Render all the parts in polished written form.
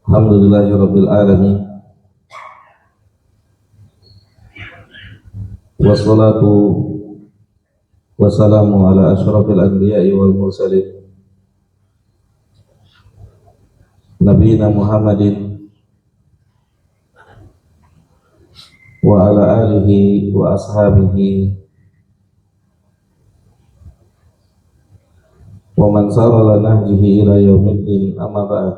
Alhamdulillahirabbil alamin. Wassalatu wassalamu ala asyrafil anbiya'i wal mursalin nabiyina Muhammadin wa ala alihi wa ashabihi wa man sara ala nahjihi ila yaumiddin, amma ba'd.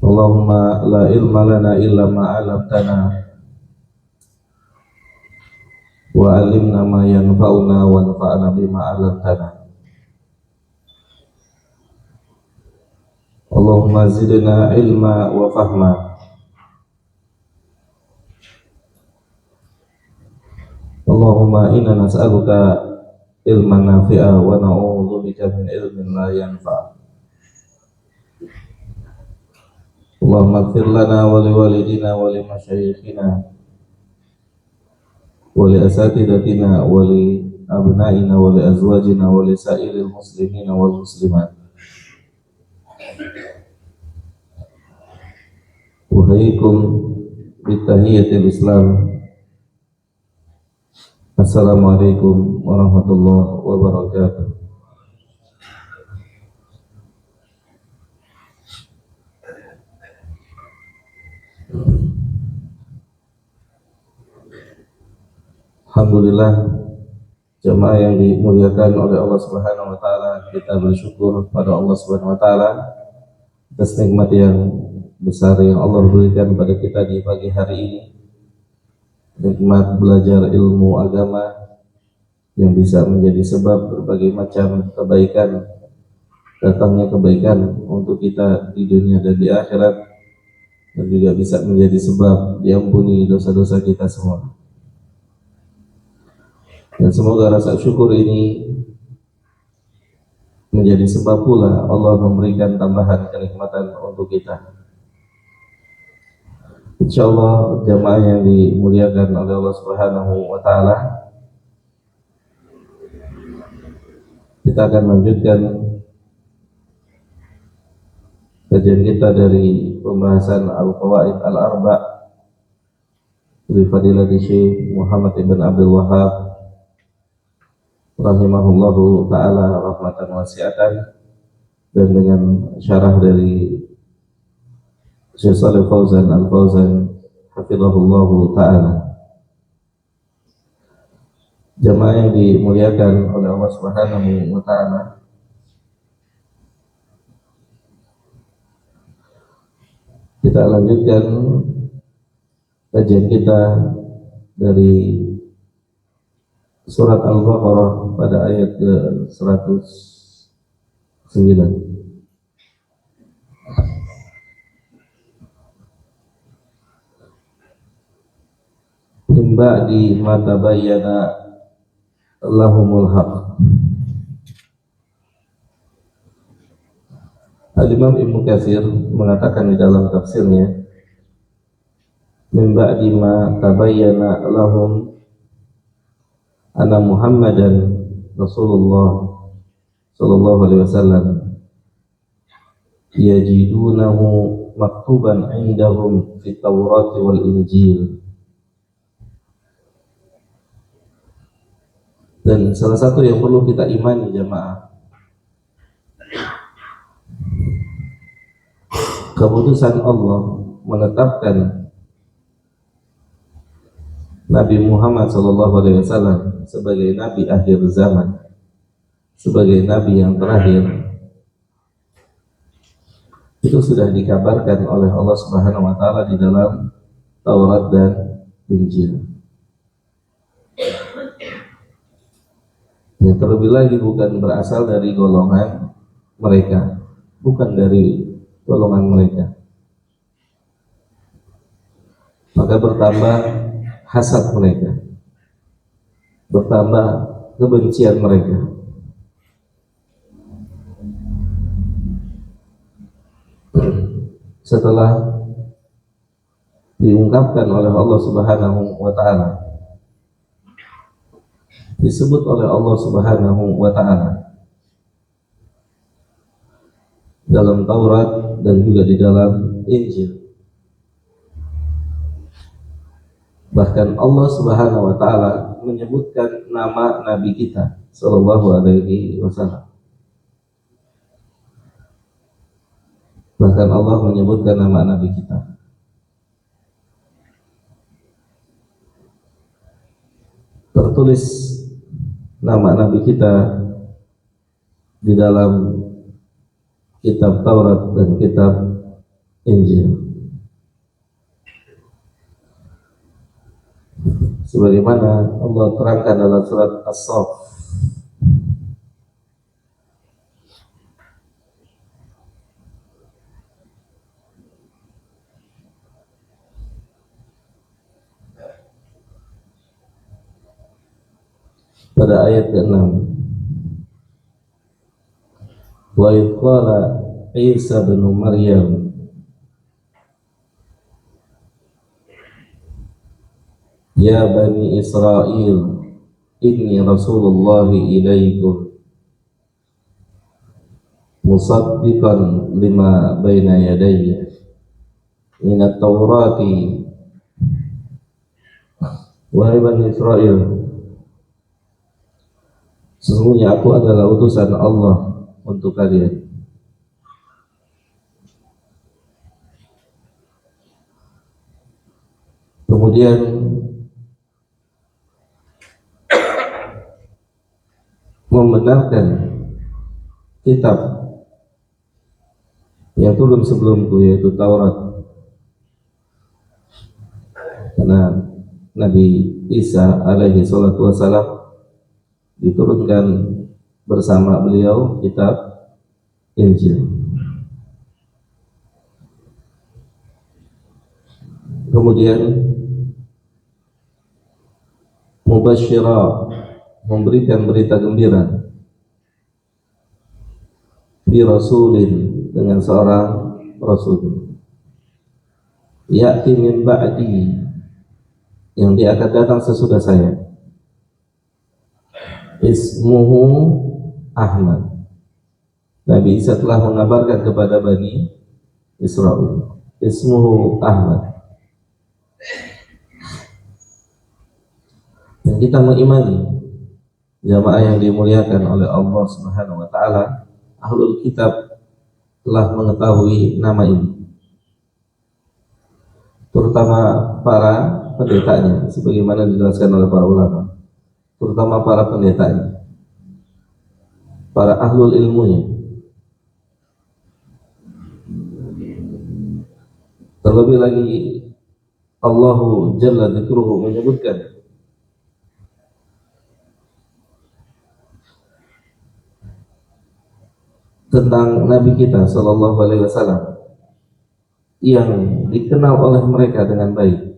Allahumma la ilma lana illa ma 'allamtana wa 'allimna ma yanfa'una wa anfa'na bima 'allamtana. Allahumma zidna ilma wa fahma. Allahumma inna nas'aluka ilman nafi'a wa na'udzubika min ilmin la yanfa'. Allahumma ighfir lana wa liwalidina wa limasyayikhina wa li asatidatina wa li abnaina wa li azwajina wa li sa'iril muslimina wal muslimat. Uhayyikum bitahiyatil Islam. Assalamualaikum warahmatullahi wabarakatuh. Alhamdulillah, jemaah yang dimuliakan oleh Allah Subhanahu wa taala, kita bersyukur pada Allah Subhanahu wa taala atas nikmat yang besar yang Allah berikan pada kita di pagi hari ini. Nikmat belajar ilmu agama yang bisa menjadi sebab berbagai macam kebaikan, datangnya kebaikan untuk kita di dunia dan di akhirat, dan juga bisa menjadi sebab diampuni dosa-dosa kita semua. Dan semoga rasa syukur ini menjadi sebab pula Allah memberikan tambahan kenikmatan untuk kita. Insyaallah jamaah yang dimuliakan oleh Allah Subhanahu wa taala, kita akan lanjutkan kajian kita dari pembahasan Al-Qawaid Al-Arba' dari Fadilati Syekh Muhammad ibn Abdul Wahhab rahimahullahu ta'ala rahmatan wasi'atan, dan dengan syarah dari Syekh Shalih Fauzan Al-Fauzan hafizahullahu ta'ala. Jamaah yang dimuliakan oleh Allah Subhanahu wa ta'ala, kita lanjutkan kajian kita dari surat Al-Baqarah pada ayat ke-109. Min ba'di ma tabayyana lahumul haq. Al-Imam Ibnu Katsir mengatakan di dalam tafsirnya, min ba'di ma tabayyana lahum anna Muhammadan Rasulullah sallallahu alaihi wasallam yajidunahu maktuban indahum fi Taurat wal Injil. Dan salah satu yang perlu kita imani jamaah, keputusan Allah menetapkan Nabi Muhammad SAW sebagai Nabi akhir zaman, sebagai Nabi yang terakhir, itu sudah dikabarkan oleh Allah Subhanahu wa taala di dalam Taurat dan Injil. Yang terlebih lagi bukan berasal dari golongan mereka, bukan dari golongan mereka. Maka bertambah hasad mereka, bertambah kebencian mereka. Setelah diungkapkan oleh Allah Subhanahu wa taala, disebut oleh Allah Subhanahu wa taala dalam Taurat dan juga di dalam Injil. Bahkan Allah Subhanahu wa taala menyebutkan nama nabi kita sallallahu alaihi wasallam. Bahkan Allah menyebutkan nama nabi kita. Tertulis nama nabi kita di dalam kitab Taurat dan kitab Injil. Sebagaimana Allah terangkan dalam surat As-Saff, pada ayat ke-6, wa idh qala Isa bin Maryam ya bani Israel inni rasulullah ilaikum musaddiqan lima baina yadayya minat taurati. Wahai bani Israel, sesungguhnya aku adalah utusan Allah untuk kalian. Kemudian membenarkan kitab yang turun sebelumku, yaitu Taurat, karena Nabi Isa alaihi salatu wassalam diturunkan bersama beliau kitab Injil. Kemudian mubasysyira, memberikan berita gembira, bi rasulin, dengan seorang rasul, ya'ti min ba'di, yang dia akan datang sesudah saya, ismuhu Ahmad. Nabi Isa telah mengabarkan kepada Bani Israel, ismuhu Ahmad. Dan kita mengimani, jamaah yang dimuliakan oleh Allah Subhanahu wa taala, ahlul kitab telah mengetahui nama ini, terutama para pendetanya, sebagaimana dijelaskan oleh para ulama, terutama para pendetanya, para ahlul ilmunya. Terlebih lagi Allahu Jalla Dzikruhu menyebutkan tentang Nabi kita Sallallahu Alaihi Wasallam yang dikenal oleh mereka dengan baik.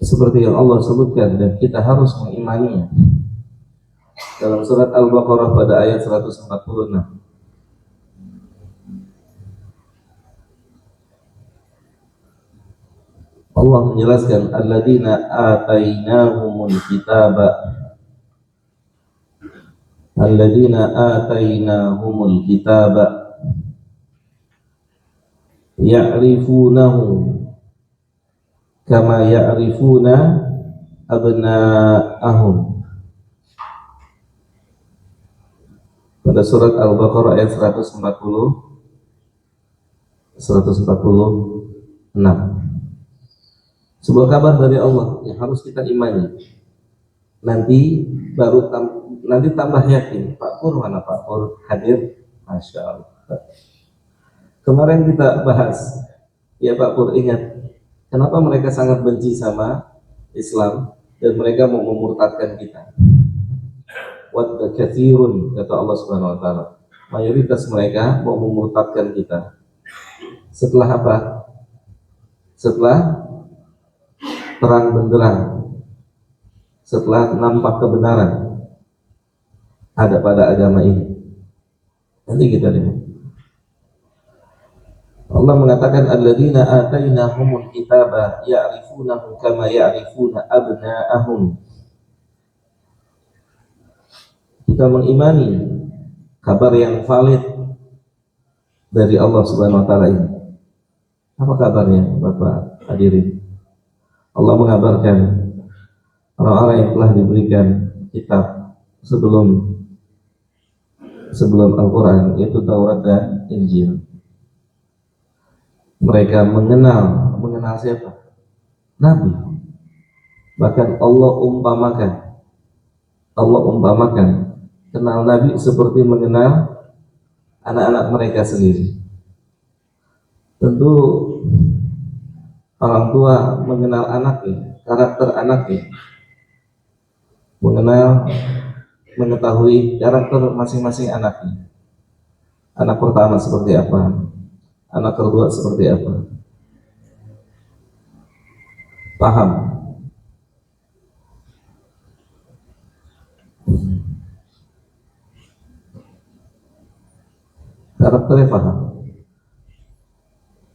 Seperti yang Allah sebutkan dan kita harus mengimaninya dalam surat Al-Baqarah pada ayat 146. Allah menjelaskan alladzina atainahumul kitaba, alladzina atainahumul kitaba ya'rifunahu kama ya'rifuna abna'ahum. Pada surat Al-Baqarah ayat 146. Sebuah kabar dari Allah yang harus kita imani. Nanti tambah yakin. Pak Pur mana Pak Pur hadir? Masya Allah. Kemarin kita bahas, ya Pak Pur ingat, kenapa mereka sangat benci sama Islam dan mereka mau memurtadkan kita. Wadda katsirun, kata Allah Subhanahu wa taala. Mayoritas mereka mau memurtadkan kita. Setelah apa? Setelah terang benderang, setelah nampak kebenaran ada pada agama ini. Nanti kita lihat. Allah mengatakan alladzina atainahumul kitaba ya'rifunahu kama ya'rifuna abna'ahum. kita mengimani kabar yang valid dari Allah Subhanahu wa taala ini. Apa kabarnya, Bapak hadirin? Allah mengabarkan orang-orang yang telah diberikan kitab sebelum Al-Quran, yaitu Taurat dan Injil. Mereka mengenal siapa? Nabi. Bahkan Allah umpamakan kenal Nabi seperti mengenal anak-anak mereka sendiri. Tentu orang tua mengenal anaknya, karakter anaknya, mengetahui karakter masing-masing anaknya. Anak pertama seperti apa, anak kedua seperti apa. Paham? Karakternya paham.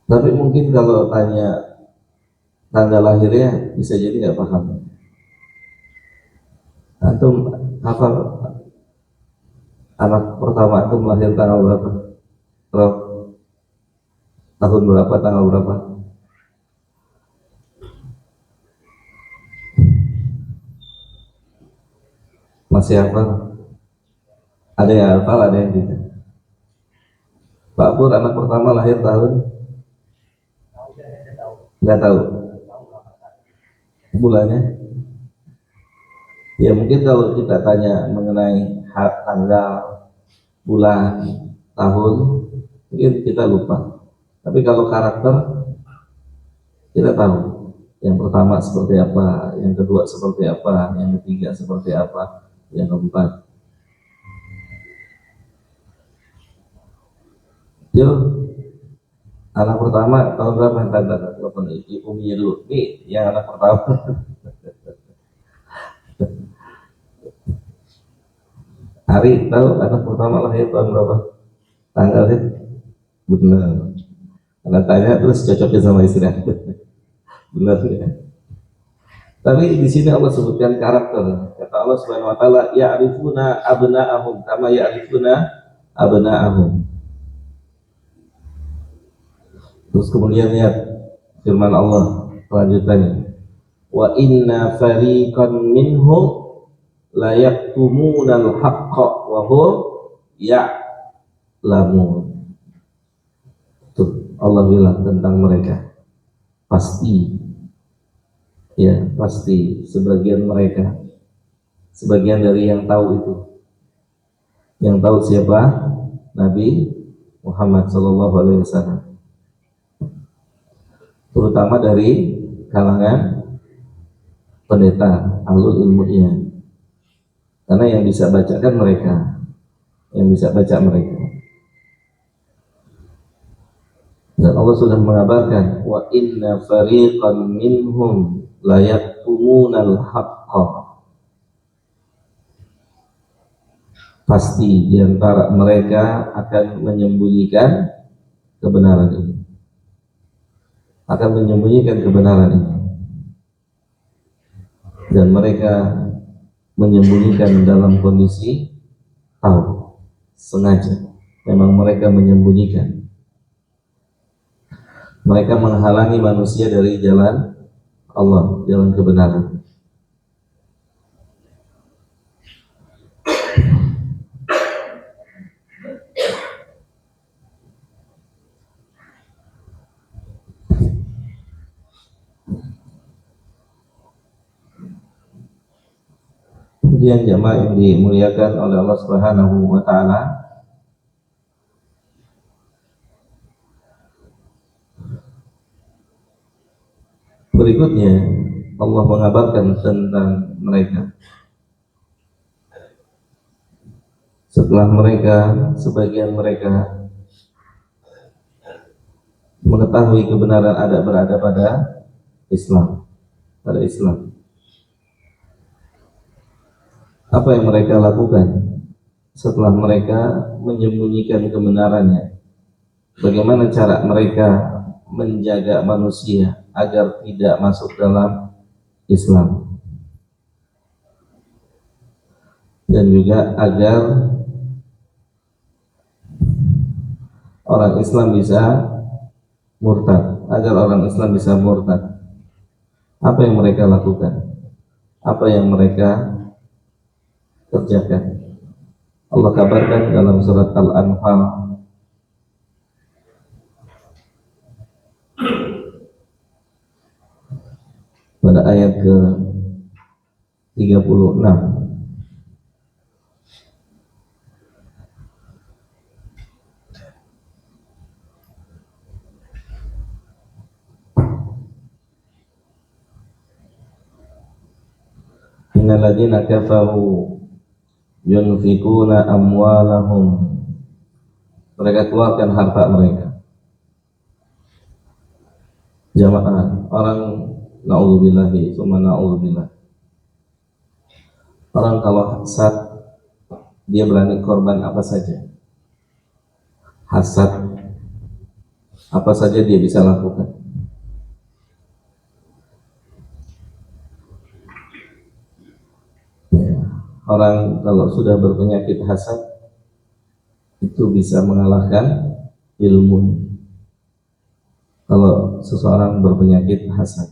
Tapi mungkin kalau tanya tanggal lahirnya bisa jadi nggak paham. Antum hafal anak pertama antum lahir tanggal berapa? Tahun berapa, tanggal berapa? Masih hafal? Ada yang hafal, ada yang tidak. Pak Pur, anak pertama lahir tahun? Nggak tahu. Bulannya? Ya mungkin kalau kita tanya mengenai tanggal, bulan, tahun, mungkin kita lupa. Tapi kalau karakter, kita tahu. Yang pertama seperti apa, yang kedua seperti apa, yang ketiga seperti apa, yang keempat. Yo, anak pertama tahun berapa? Telepon ibunya dulu. Nih, yang anak pertama. Hari tahu anak pertama lahir tahun berapa? Tanggalnya? Benar. Anak tanya terus cocoknya sama istri. Benar ya. Tapi di sini Allah sebutkan karakter. Kata Allah Subhanahu wa taala, ya'rifuna abna'ahum kama ya'rifuna abna'ahum. Terus kemudian lihat firman Allah lanjutannya. Wa inna fariqan minhum la yaktumunal haqqa wa hum ya'lamun. Tuh Allah bilang tentang mereka. Pasti sebagian mereka, sebagian dari yang tahu itu, yang tahu siapa Nabi Muhammad SAW, terutama dari kalangan pendeta ahlul ilmunya, karena yang bisa bacakan mereka, yang bisa baca mereka. Dan Allah sudah mengabarkan wa inna fariqan minhum la yaktumunal haqqa. Pasti di antara mereka akan menyembunyikan kebenaran ini. Akan menyembunyikan kebenaran ini. Dan mereka menyembunyikan dalam kondisi tahu, sengaja. Memang mereka menyembunyikan. Mereka menghalangi manusia dari jalan Allah, jalan kebenaran. Kemudian jamaah yang dimuliakan oleh Allah Subhanahu wa taala, berikutnya Allah mengabarkan tentang mereka. Setelah sebagian mereka mengetahui kebenaran berada pada Islam. Apa yang mereka lakukan setelah mereka menyembunyikan kebenarannya? Bagaimana cara mereka menjaga manusia agar tidak masuk dalam Islam? dan juga agar orang Islam bisa murtad, agar orang Islam bisa murtad. Apa yang mereka lakukan? Apa yang mereka kerjakan? Allah kabarkan dalam surat Al-Anfal pada ayat ke-36. Innal ladzina kafaru yunfikuna amwalahum, mereka keluarkan harta mereka. Jamaah orang, na'udzubillahi summa na'udzubillah, orang kalau hasad dia berani korban apa saja. Hasad apa saja dia bisa lakukan. Ya, orang kalau sudah berpenyakit hasad itu bisa mengalahkan ilmu. Kalau seseorang berpenyakit hasad,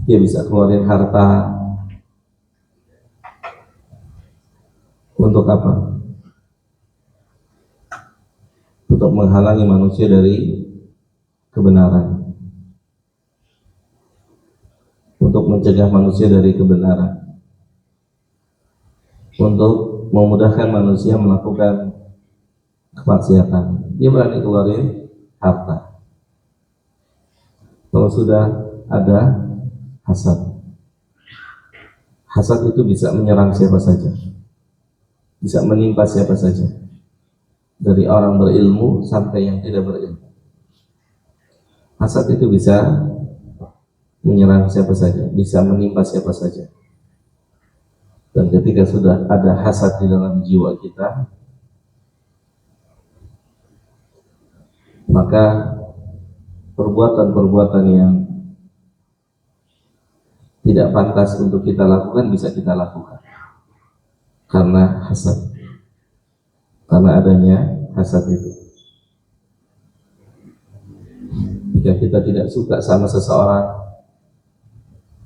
dia bisa keluarin harta untuk apa? Untuk menghalangi manusia dari kebenaran, untuk mencegah manusia dari kebenaran, untuk memudahkan manusia melakukan kemaksiatan. Dia berani keluarin harta. Kalau sudah ada hasad, hasad itu bisa menyerang siapa saja, bisa menimpa siapa saja, dari orang berilmu sampai yang tidak berilmu. Hasad itu bisa menyerang siapa saja, bisa menimpa siapa saja. Dan ketika sudah ada hasad di dalam jiwa kita, maka perbuatan-perbuatan yang tidak pantas untuk kita lakukan bisa kita lakukan karena hasad, karena adanya hasad itu. Jika kita tidak suka sama seseorang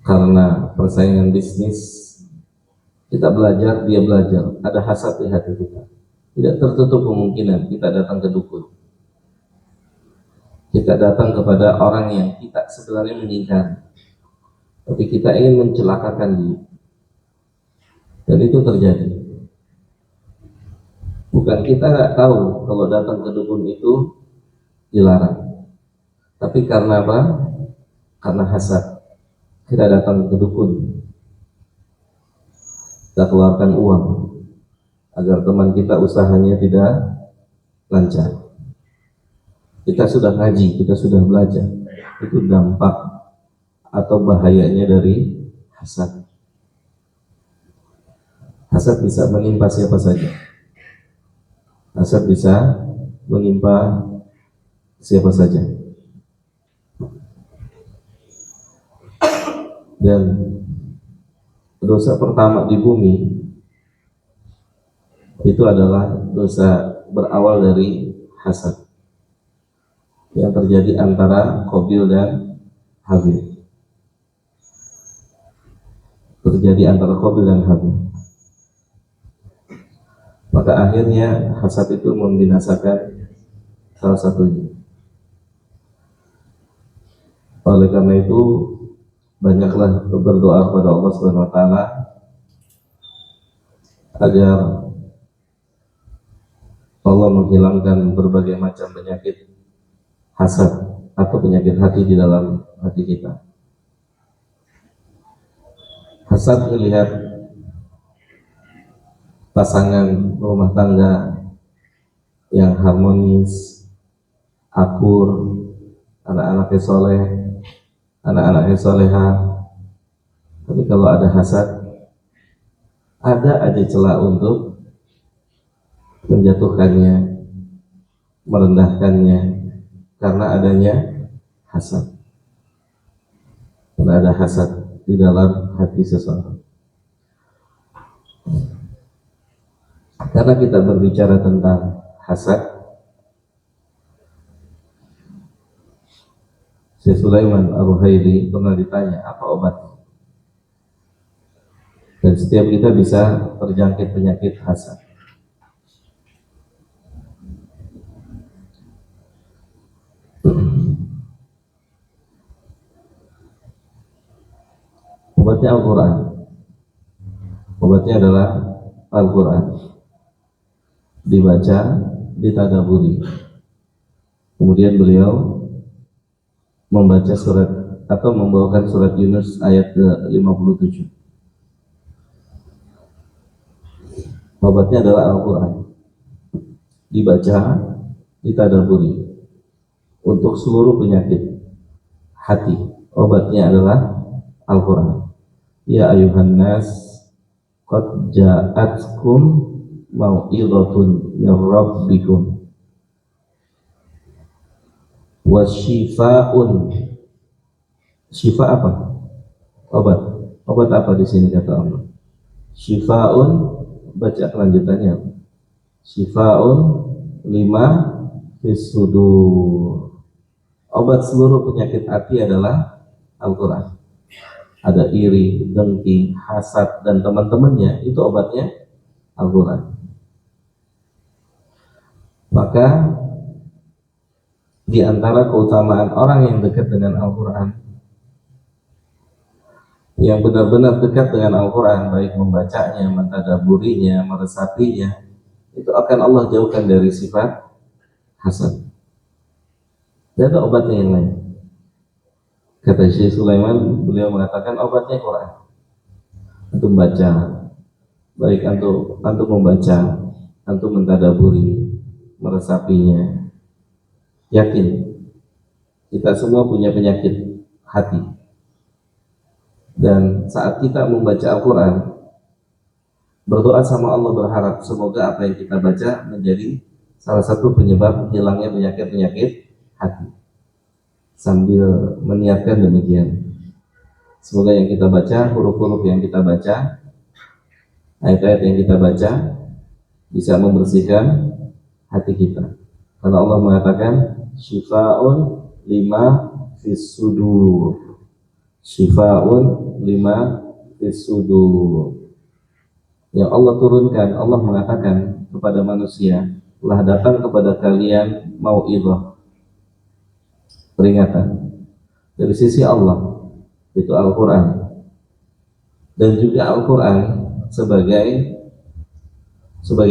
karena persaingan bisnis, kita belajar, dia belajar, ada hasad di hati kita, tidak tertutup kemungkinan kita datang ke dukun, kita datang kepada orang yang kita sebenarnya meninggalkan, tapi kita ingin mencelakakan dia, dan itu terjadi. Bukan kita nggak tahu kalau datang ke dukun itu dilarang, tapi karena apa? Karena hasad kita datang ke dukun, kita keluarkan uang agar teman kita usahanya tidak lancar. Kita sudah ngaji, kita sudah belajar. Itu dampak atau bahayanya dari hasad. Hasad bisa menimpa siapa saja. Hasad bisa menimpa siapa saja. Dan dosa pertama di bumi itu adalah dosa berawal dari hasad yang terjadi antara Qabil dan Habil. Terjadi antara Qabil dan Habil. Maka akhirnya hasad itu membinasakan salah satunya. Oleh karena itu banyaklah berdoa kepada Allah Subhanahu wa taala agar Allah menghilangkan berbagai macam penyakit hasad atau penyakit hati di dalam hati kita. Hasad melihat pasangan rumah tangga yang harmonis, akur, anak-anaknya soleh, anak-anaknya soleha. Tapi kalau ada hasad, ada aja celah untuk menjatuhkannya, merendahkannya, karena adanya hasad. Dan ada hasad di dalam hati seseorang. Karena kita berbicara tentang hasad, Syekh Sulaiman Ar-Ruhaili pernah ditanya apa obatnya, dan setiap kita bisa terjangkit penyakit hasad. Obatnya Al-Quran. Obatnya adalah Al-Quran. Dibaca, ditadaburi. Kemudian beliau membaca surat atau membawakan surat Yunus ayat ke-57. Obatnya adalah Al-Quran. Dibaca, ditadaburi. Untuk seluruh penyakit hati, obatnya adalah Al-Quran. Ya ayuhan nas, qad ja'atkum mau'izatun min rabbikum wa syifa'un. Syifa apa? Obat. Obat apa di sini kata Allah? Syifa'un, baca kelanjutannya. Syifa'un lima fis sudur. Obat seluruh penyakit hati adalah Al-Quran. Ada iri, dengki, hasad, dan teman-temannya, itu obatnya Al-Quran. Maka di antara keutamaan orang yang dekat dengan Al-Quran, yang benar-benar dekat dengan Al-Quran, baik membacanya, mentadaburinya, meresapinya, itu akan Allah jauhkan dari sifat hasad. Dan ada obatnya yang lain. Kata Syekh Sulaiman, beliau mengatakan obatnya Quran. Antum baca, baik antum membaca, antum mentadaburi, meresapinya. Yakin, kita semua punya penyakit hati. Dan saat kita membaca Al-Quran, berdoa sama Allah, berharap semoga apa yang kita baca menjadi salah satu penyebab hilangnya penyakit-penyakit hati. Sambil meniatkan demikian, semoga yang kita baca, huruf-huruf yang kita baca, ayat-ayat yang kita baca bisa membersihkan hati kita. Karena Allah mengatakan syifa'un lima fis sudur. Syifa'un lima fis sudur. Yang Allah turunkan, Allah mengatakan kepada manusia, telah datang kepada kalian mau'izah, peringatan dari sisi Allah, itu Al-Quran. Dan juga Al-Quran sebagai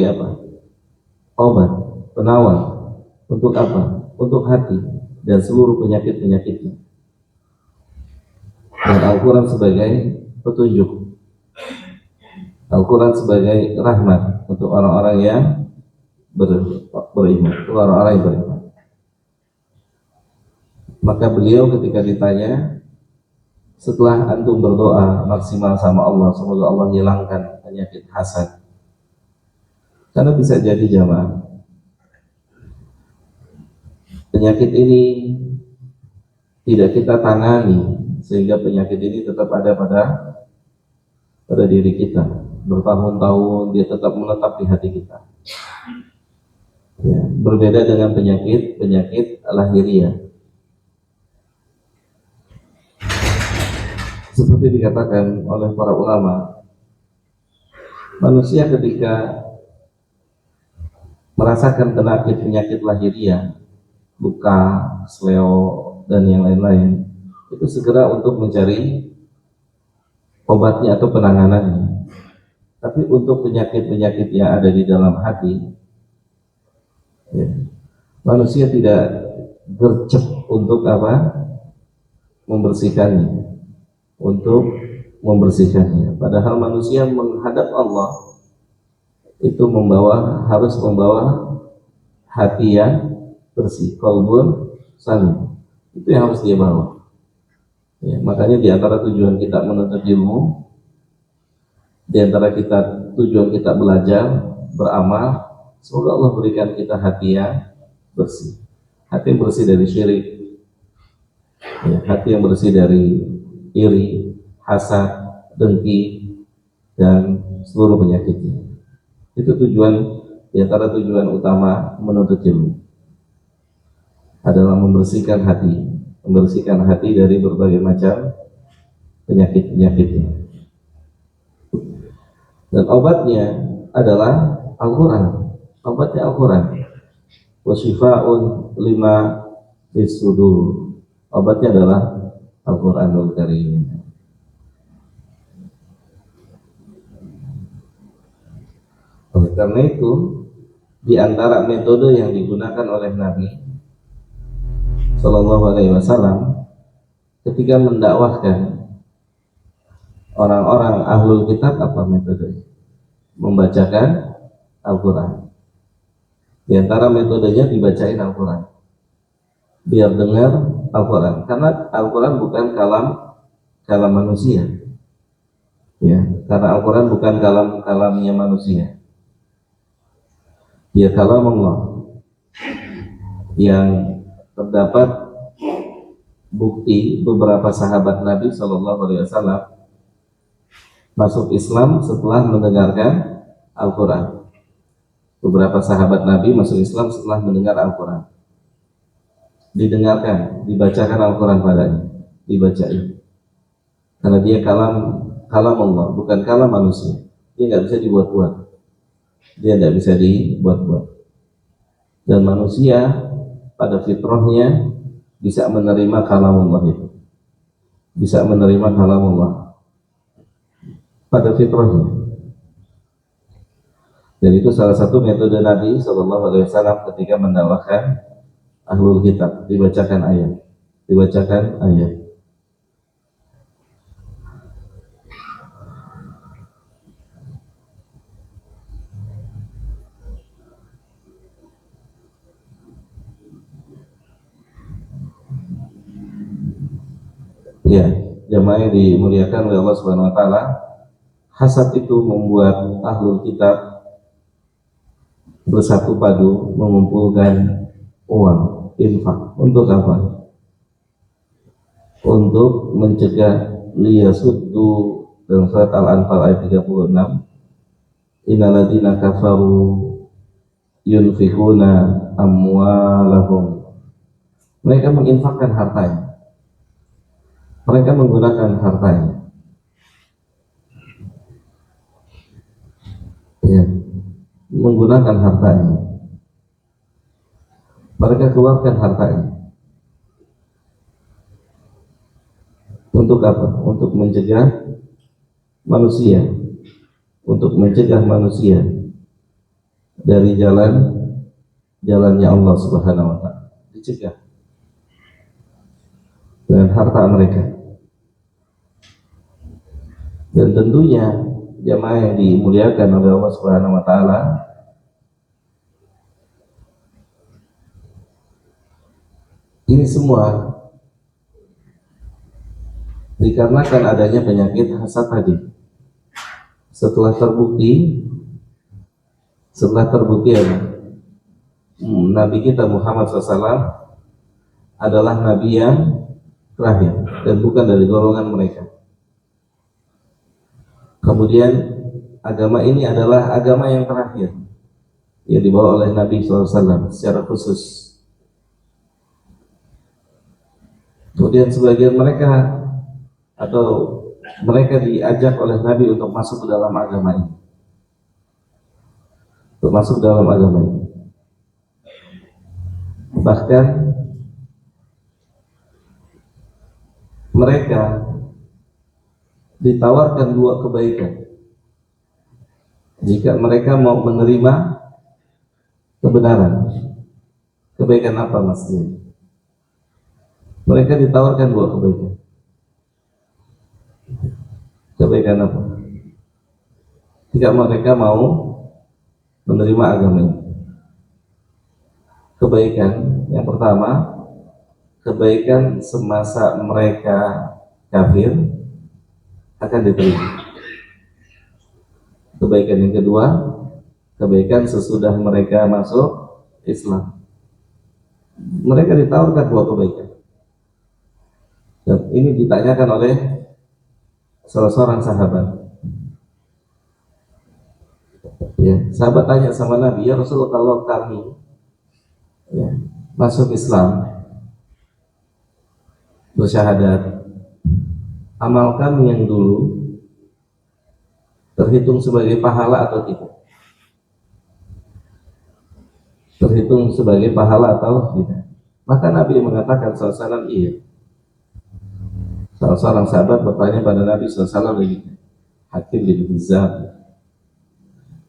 apa? Obat, penawar. Untuk apa? Untuk hati dan seluruh penyakit-penyakitnya. Dan Al-Quran sebagai petunjuk. Al-Quran sebagai rahmat untuk orang-orang yang beriman, orang-orang yang beriman. Maka beliau ketika ditanya, setelah antum berdoa maksimal sama Allah, semoga Allah hilangkan penyakit hasad. Karena bisa jadi jamaah, penyakit ini tidak kita tangani sehingga penyakit ini tetap ada pada diri kita. Bertahun-tahun dia tetap menetap di hati kita. Ya, berbeda dengan penyakit lahiriah. Seperti dikatakan oleh para ulama, manusia ketika merasakan penyakit lahiriah, luka, sleo, dan yang lain-lain, itu segera untuk mencari obatnya atau penanganannya. Tapi untuk penyakit-penyakit yang ada di dalam hati, ya, manusia tidak gercep untuk apa? Membersihkannya. Padahal manusia menghadap Allah itu harus membawa hati yang bersih, qalbun salim. Itu yang harus dia bawa. Ya, makanya di antara tujuan kita menuntut ilmu, di antara tujuan kita belajar, beramal, semoga Allah berikan kita hati yang bersih. Hati yang bersih dari syirik, ya, hati yang bersih dari iri, hasad, dengki, dan seluruh penyakitnya. Itu tujuan, di antara tujuan utama menuntut ilmu adalah membersihkan hati dari berbagai macam penyakit-penyakitnya. Dan obatnya adalah Al-Quran. Obatnya Al-Quran. Wa syifa'un lima fis sudur. Obatnya adalah Al-Quranul Karim. Oleh karena itu, di antara metode yang digunakan oleh Nabi Shallallahu Alaihi Wasallam ketika mendakwahkan orang-orang ahlul kitab, apa metode? Membacakan Al-Quran. Di antara metodenya dibacain Al-Quran, biar dengar Al-Quran, karena Al-Quran bukan kalam manusia, ya, karena Al-Quran bukan kalamnya manusia, dia kalam Allah yang terdapat bukti beberapa sahabat Nabi Shallallahu Alaihi Wasallam masuk Islam setelah mendengarkan Al-Quran. Beberapa sahabat Nabi masuk Islam setelah mendengar Al-Quran. Didengarkan, dibacakan Al-Quran padanya, dibacain. Karena dia kalam Allah, bukan kalam manusia. Dia nggak bisa dibuat-buat. Dia nggak bisa dibuat-buat. Dan manusia pada fitrahnya bisa menerima kalam Allah itu. Bisa menerima kalam Allah pada fitrahnya. Dan itu salah satu metode Nabi Shallallahu Alaihi Wasallam ketika mendakwahkan ahlul kitab, dibacakan ayat. Ya, jamaah yang dimuliakan oleh Allah Subhanahu Wa Taala, hasad itu membuat ahlul kitab bersatu padu mengumpulkan uang infak. Untuk apa? Untuk mencegah liyasuddu, dalam surat Al-Anfal ayat 36, innalladzina kafaru yunfikuna amwalahum, mereka menginfakkan hartanya, mereka menggunakan hartanya, ya, menggunakan hartanya, mereka keluarkan hartanya untuk apa? Untuk mencegah manusia, dari jalannya Allah Subhanahu Wa Taala, dicegah dengan harta mereka. Dan tentunya jamaah yang dimuliakan oleh Allah Subhanahu Wa Taala, ini semua dikarenakan adanya penyakit hasad tadi. Setelah terbukti apa? Nabi kita Muhammad SAW adalah Nabi yang terakhir dan bukan dari golongan mereka. Kemudian agama ini adalah agama yang terakhir yang dibawa oleh Nabi SAW secara khusus. Kemudian sebagian mereka diajak oleh Nabi untuk masuk ke dalam agama ini, Bahkan mereka ditawarkan dua kebaikan jika mereka mau menerima kebenaran. Kebaikan apa maksudnya? Mereka ditawarkan dua kebaikan. Kebaikan apa? Jika mereka mau menerima agama ini. Kebaikan yang pertama, kebaikan semasa mereka kafir akan diterima. Kebaikan yang kedua, kebaikan sesudah mereka masuk Islam. Mereka ditawarkan dua kebaikan. Dan ini ditanyakan oleh salah seorang sahabat. Ya, sahabat tanya sama Nabi, ya Rasulullah, kalau kami ya, masuk Islam, bersyahadat, amal kami yang dulu terhitung sebagai pahala atau tidak? Terhitung sebagai pahala atau tidak? Maka Nabi mengatakan SAW, iya. Salah seorang sahabat bertanya pada Nabi SAW, Hakim bin Hizam,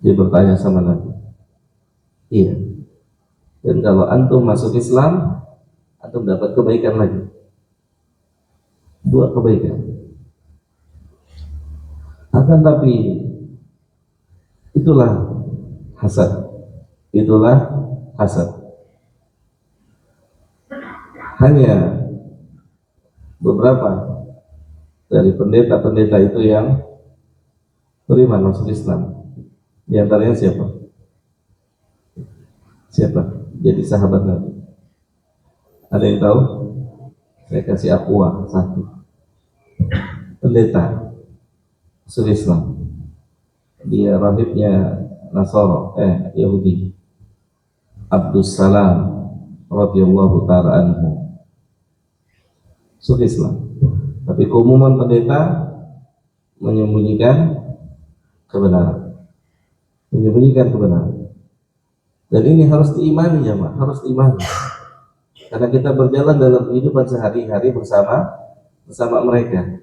dia bertanya sama Nabi, iya. Dan kalau antum masuk Islam, antum dapat kebaikan lagi, 2 kebaikan. Akan tapi itulah hasad, itulah hasad. Hanya beberapa dari pendeta-pendeta itu yang beriman masuk Islam. Di antaranya siapa? Siapa? Jadi sahabat Nabi. Ada yang tahu? Saya kasih aqua satu. Pendeta masuk Islam. Dia rahibnya Nasara, Yahudi. Abdus Salam radhiyallahu ta'ala anhu. Masuk Islam. Tapi keumuman pendeta menyembunyikan kebenaran. Menyembunyikan kebenaran. Dan ini harus diimani, jemaah, harus diimani. Karena kita berjalan dalam kehidupan sehari-hari bersama mereka.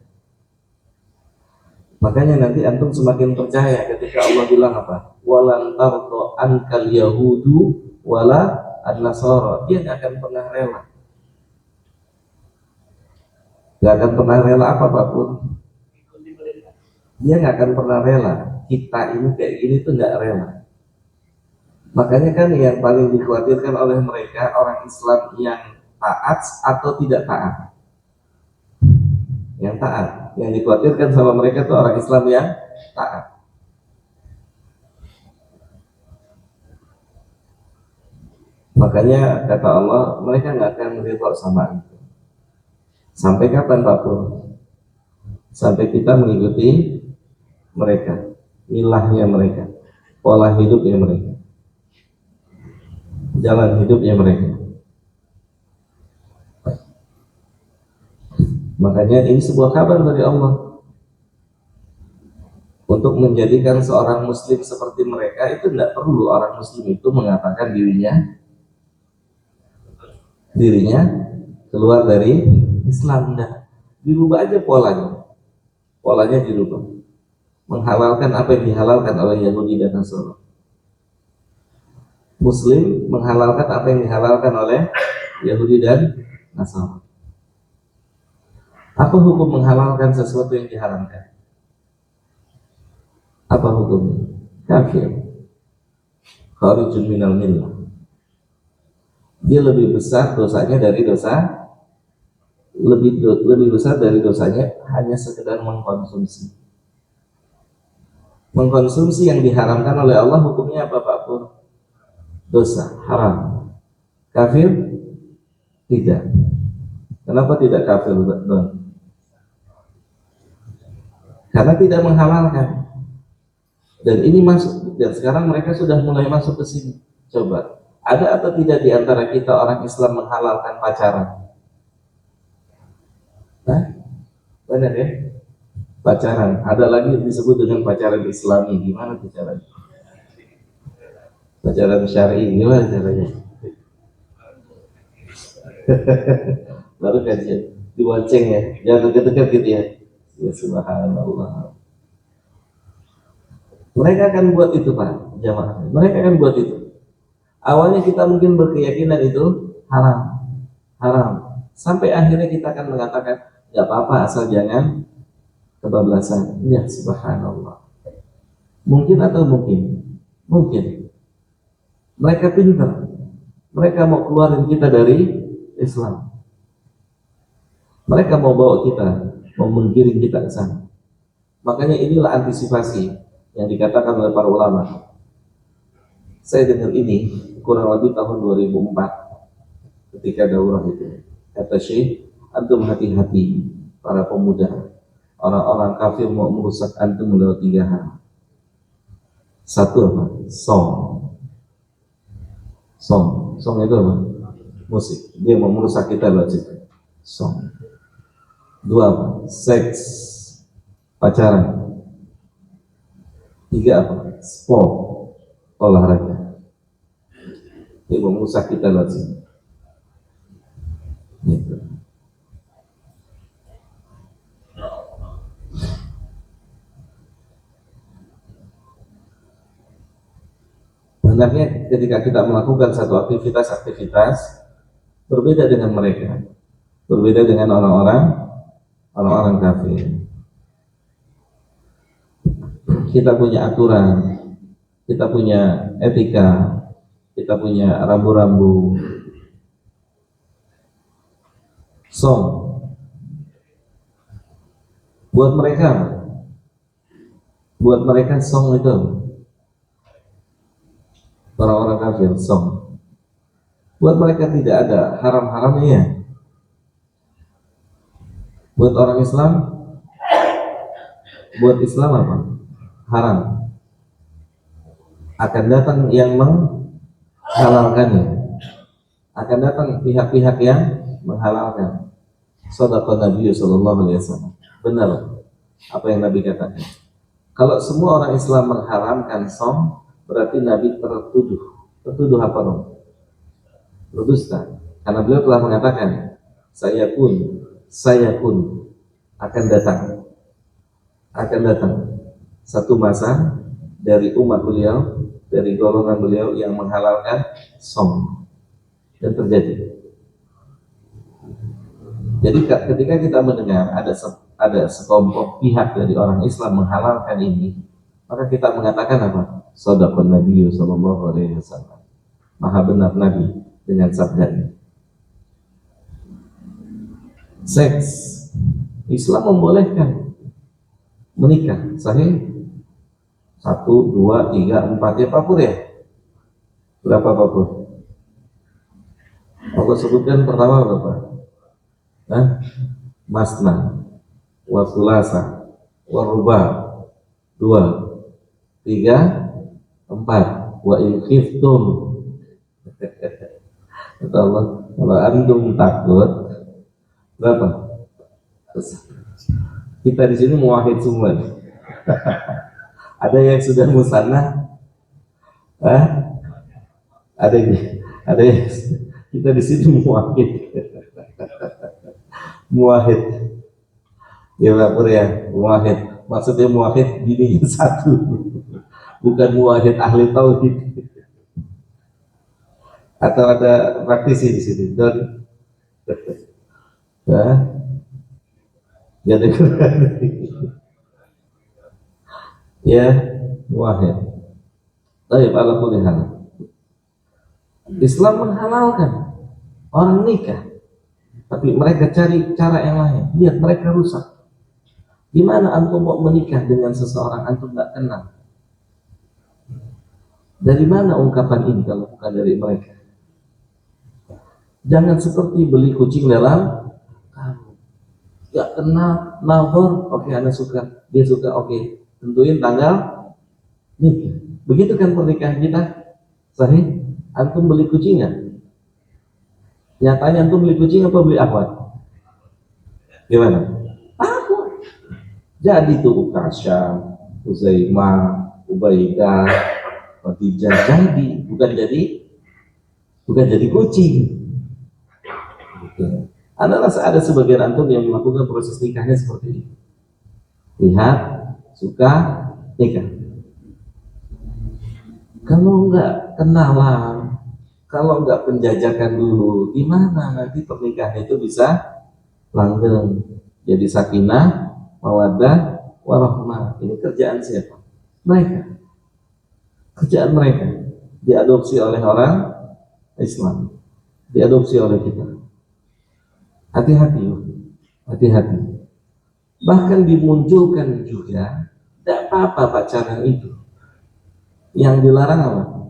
Makanya nanti antum semakin percaya ketika Allah bilang apa? Walan tardo ankal yahudu wala an-nasara. Dia nggak akan pernah rela. Nggak akan pernah rela apapun. Dia nggak akan pernah rela. Kita ini kayak gini tuh nggak rela. Makanya kan yang paling dikhawatirkan oleh mereka orang Islam yang taat atau tidak taat. Yang taat, yang dikhawatirkan sama mereka itu orang Islam yang taat. Makanya kata Allah, mereka nggak akan ridho sama itu. Sampai kapan Pak Pur? Sampai kita mengikuti mereka, milahnya mereka, pola hidupnya mereka, jalan hidupnya mereka. Makanya ini sebuah kabar dari Allah untuk menjadikan seorang muslim seperti mereka. Itu tidak perlu orang muslim itu mengatakan dirinya keluar dari Islam. Nah, dirubah aja polanya dirubah, menghalalkan apa yang dihalalkan oleh Yahudi dan Nasrani. Muslim menghalalkan apa yang dihalalkan oleh Yahudi dan Nasrani. Apa hukum menghalalkan sesuatu yang diharamkan? Apa hukumnya? Kafir, kharijun minal millah. Dia lebih besar dosanya dari dosa, lebih besar dari dosanya hanya sekedar mengkonsumsi. Mengkonsumsi yang diharamkan oleh Allah hukumnya apa Pak Pur? Dosa, haram. Kafir? Tidak. Kenapa tidak kafir? Karena tidak menghalalkan. Dan ini masuk, dan sekarang mereka sudah mulai masuk ke sini. Coba, ada atau tidak di antara kita orang Islam menghalalkan pacaran? Nah, benar ya? Pacaran. Ada lagi yang disebut dengan pacaran Islami. Gimana tuh caranya? Pacaran syar'i, gimana caranya? Baru kajian, dibonceng ya, jangan deket-deket gitu ya. Ya subhanallah. Mereka akan buat itu Pak, jamaah. Mereka akan buat itu. Awalnya kita mungkin berkeyakinan itu haram. Sampai akhirnya kita akan mengatakan, nggak apa-apa asal jangan kebablasan. Ya subhanallah. Mungkin atau mungkin. Mereka pintar. Mereka mau keluarin kita dari Islam. Mereka mau bawa kita, mau menggiring kita ke sana. Makanya inilah antisipasi yang dikatakan oleh para ulama. Saya dengar ini kurang lebih tahun 2004 ketika daurah itu. Kata Syekh, antum hati-hati para pemuda. orang-orang kafir mau merusak antum lewat 3 hal. Satu apa? Song itu apa? Musik. Dia mau merusak kita lewat situ. Song. Dua apa? Seks, pacaran. 3 apa? Sport, olahraga. Dia mau merusak kita lewat situ. Gitu. Hendaknya ketika kita melakukan satu aktivitas berbeda dengan mereka, berbeda dengan orang-orang kafir. Kita punya aturan, kita punya etika, kita punya rambu-rambu. Song buat mereka song itu orang-orang kafir, song buat mereka tidak ada haram-haramnya. Buat orang Islam, buat Islam apa? Haram. Akan datang yang menghalalkannya, akan datang pihak-pihak yang menghalalkan. Shadaqan Nabi sallallahu alaihi wasallam. Benar apa yang Nabi katakan. Kalau semua orang Islam mengharamkan som, berarti Nabi tertuduh apa dong? Berdusta. Karena beliau telah mengatakan, saya pun akan datang satu masa dari umat beliau, dari golongan beliau yang menghalalkan som, dan terjadi. Jadi ketika kita mendengar ada sekelompok pihak dari orang Islam menghalalkan ini, maka kita mengatakan apa? Shadaqan Nabi sallallahu alaihi wasallam. Maha benar Nabi dengan sabdanya. Seks, Islam membolehkan menikah, sahih? 1, 2, 3, 4, ya papur ya? Berapa papur? Allah sebutkan pertama berapa? Masna, wa sulasa, wa ruba, 2, 3, 4, wa in khiftum. Kata Allah, kalau antum takut, berapa? Kita di sini muwahhid semua. Ada yang sudah musanna? Ada yang kita di sini muwahhid. Muwahhid. Ya lapor ya, muwahhid. Maksudnya muwahhid dirinya satu. Bukan muwahhid ahli tauhid. Atau ada praktisi di sini, Don? Ya, muwahhid. Baik, ala kulli hal. Islam menghalalkan orang nikah, tapi mereka cari cara yang lain. Lihat mereka rusak. Gimana antum mau menikah dengan seseorang antum nggak kenal? Dari mana ungkapan ini kalau bukan dari mereka? Jangan seperti beli kucing dalam karung. Nggak kenal, nabor, oke, Anda suka, dia suka, oke, tentuin tanggal nikah. Begitu kan pernikahan kita, sahih? Antum beli kucing nggak? Nyatanya antum beli kucing apa beli akhwat? Gimana? Akhwat. Jadi tuh Ukasha, Uzaimah, Ubaidah, Khadijah jadi bukan jadi kucing. Anda rasa ada sebagian antum yang melakukan proses nikahnya seperti ini? Lihat, suka, nikah. Kalau enggak kenalan, kalau enggak penjajakan dulu, gimana nanti pernikahan itu bisa langgeng, jadi sakinah, mawaddah, warahmah. Ini kerjaan siapa? Mereka. Kerjaan mereka diadopsi oleh orang Islam, diadopsi oleh kita. Hati-hati. Bahkan dimunculkan juga, tidak apa-apa pacaran itu. Yang dilarang apa?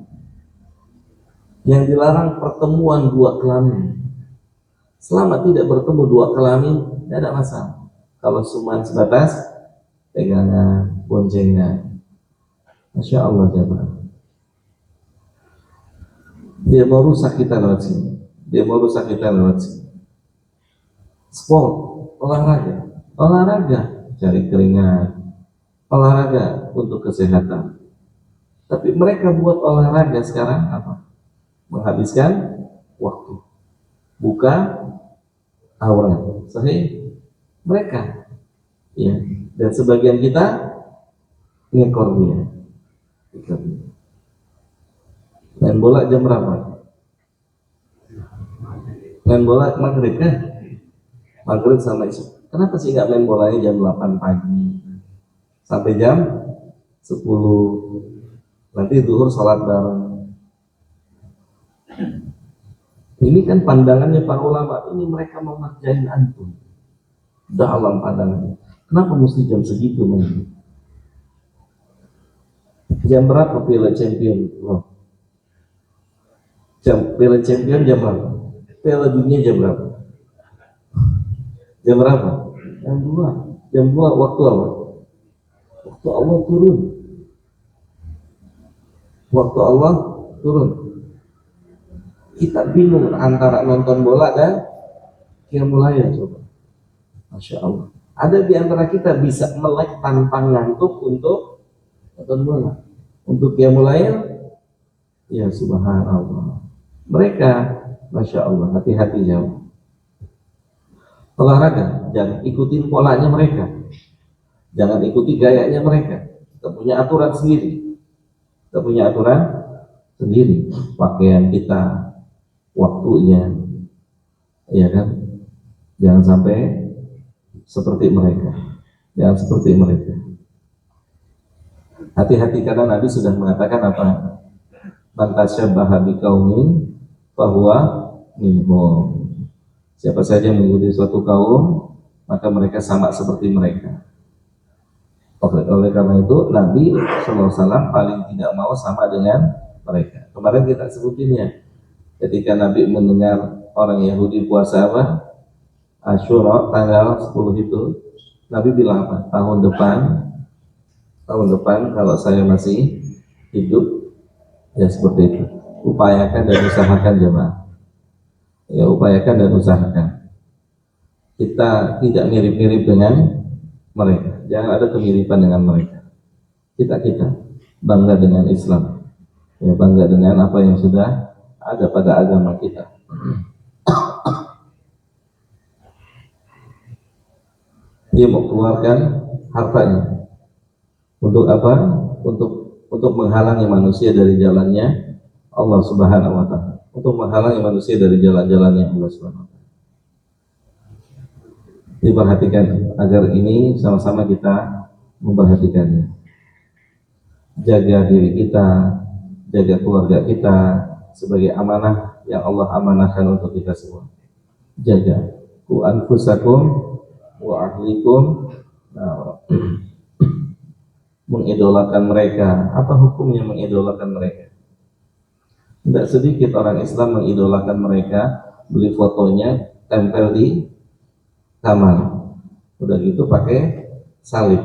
Yang dilarang pertemuan dua kelamin. Selama tidak bertemu dua kelamin, tidak ada masalah. Kalau cuma sebatas pegangan, boncengan, Masya Allah jemaah. Dia mau rusak kita lewat sini. Dia mau rusak kita lewat sini. Sport, olahraga, cari keringat, olahraga untuk kesehatan. Tapi mereka buat olahraga sekarang apa? Menghabiskan waktu, buka aurat. Sahih? Mereka, ya. Dan sebagian kita ngekor dia. Main bola jam berapa? Main bola maghrib kan? Maghrib sama isu. Kenapa sih nggak main bolanya jam 8 pagi sampai jam 10? Nanti zuhur sholat bareng. Ini kan pandangannya para ulama. Ini mereka mau ngerjain antum. Dalam pandangannya. Kenapa mesti jam segitu main? Jam berapa Piala Champion? Piala Champion jam berapa? Piala Dunia jam berapa? Jam berapa? Jam 2. Jam 2 waktu apa? Waktu Allah turun. Waktu Allah turun. Kita bingung antara nonton bola dan qiyamul lail, coba. Masya Allah. Ada di antara kita bisa melek tanpa ngantuk untuk nonton bola. Untuk qiyamul lail, ya subhanallah. Mereka, Masya Allah, hati-hati jauh. Olahraga, jangan ikutin polanya mereka. Jangan ikuti gayanya mereka. Kita punya aturan sendiri. Kita punya aturan sendiri. Pakaian kita, waktunya, ya kan? Jangan sampai seperti mereka. Jangan seperti mereka. Hati-hati karena Nabi sudah mengatakan apa? Man tasyabbaha biqaumin fahuwa minhum. Siapa saja yang mengikuti suatu kaum, maka mereka sama seperti mereka. Oleh karena itu, Nabi SAW paling tidak mau sama dengan mereka. Kemarin kita sebutinnya, ketika Nabi mendengar orang Yahudi puasa apa? Asyura tanggal 10 itu, Nabi bilang apa? Tahun depan kalau saya masih hidup, ya seperti itu. Upayakan dan usahakan jemaah. Ya, upayakan dan usahakan. Kita tidak mirip-mirip dengan mereka. Jangan ada kemiripan dengan mereka. Kita bangga dengan Islam. Ya, bangga dengan apa yang sudah ada pada agama kita. Dia mau keluarkan hartanya. Untuk apa? Untuk menghalangi manusia dari jalannya Allah Subhanahu wa taala. Untuk menghalangi manusia dari jalan-jalannya Allah Subhanahu wa taala. Diperhatikan agar ini sama-sama kita memperhatikannya. Jaga diri kita, jaga keluarga kita sebagai amanah yang Allah amanahkan untuk kita semua. Jaga ku anfusakum wa ahlikum. Mengidolakan mereka. Apa hukumnya mengidolakan mereka? Tidak sedikit orang Islam mengidolakan mereka, beli fotonya, tempel di kamar. Udah gitu pakai salib.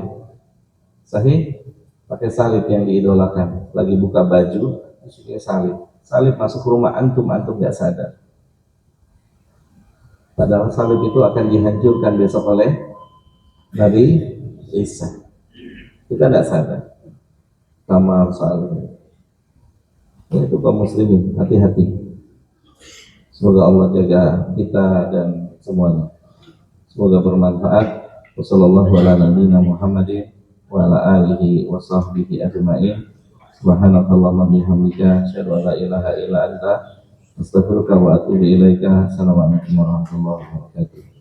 Sahih? Pakai salib yang diidolakan. Lagi buka baju, pakai salib. Salib masuk rumah antum nggak sadar. Padahal salib itu akan dihancurkan besok oleh Nabi Isa. Kita tidak sadar. Kamar salib. Itu kaum muslimin, hati-hati. Semoga Allah jaga kita dan semuanya. Semoga bermanfaat. Wassallallahu ala nabiyyina Muhammadin wa ala alihi wa sahbihi ajma'in. Subhanakallahumma bihamdika asyhadu an la ilaha illa anta astaghfiruka wa atubu ilaika. Assalamualaikum warahmatullahi wabarakatuh.